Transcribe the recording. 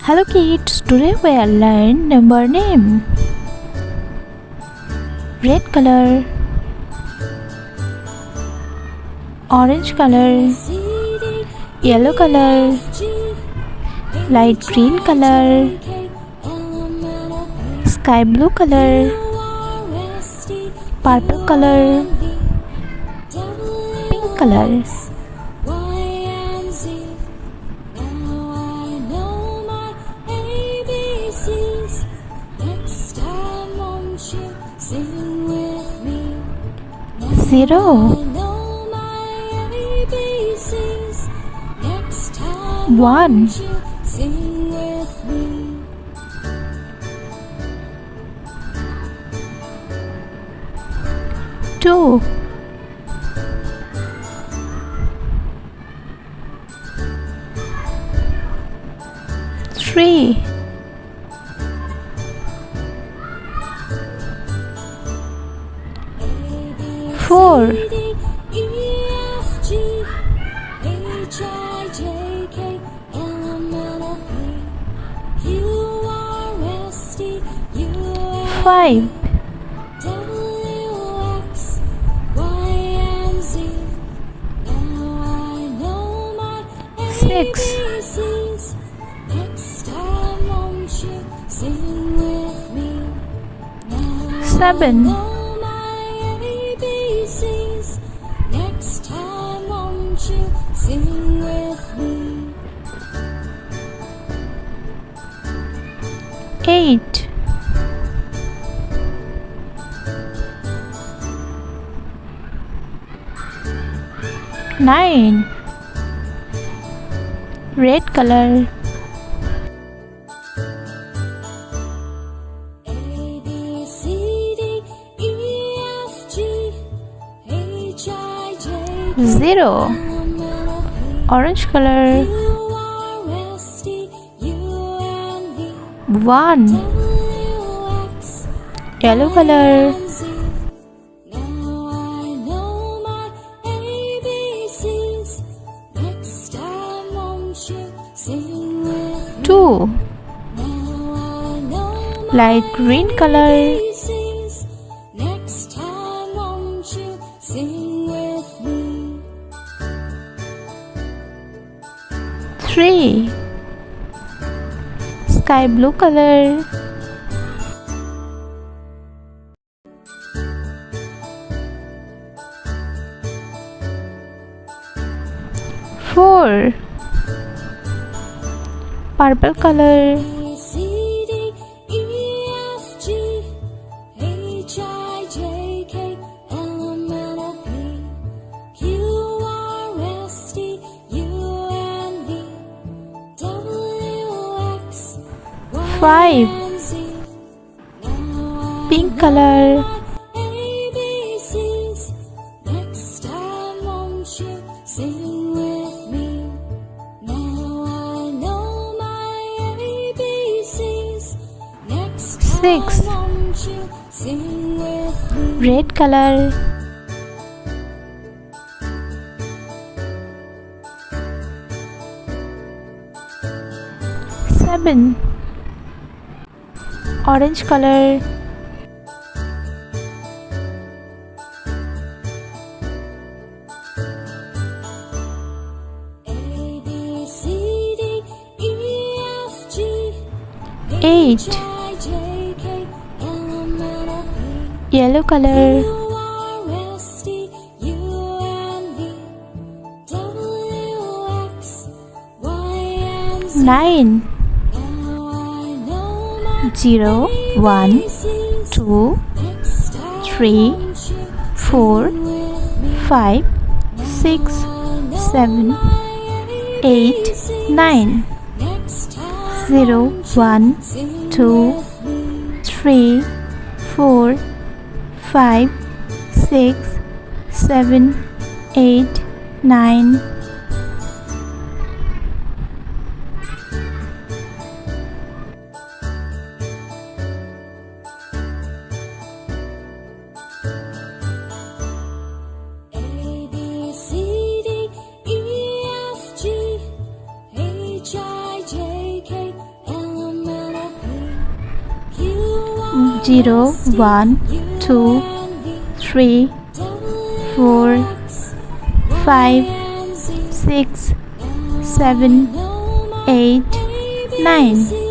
Hello kids, today we will learn number name. Red color, orange color, yellow color, light green color, sky blue color, purple color, pink color. Zero, one, two, three, four, five, six, seven, eight, nine, red color, zero, orange color, one, yellow color, two, light green color, three, sky blue color, four, purple color, five, pink color, six, red color, seven, orange color, eight, yellow color, nine, zero, one, two, three, four, five, six, seven, eight, nine, zero, one, two, three, four, five, six, seven, eight, nine. H I J K 0 1 2 3 4 5 6 7 8 9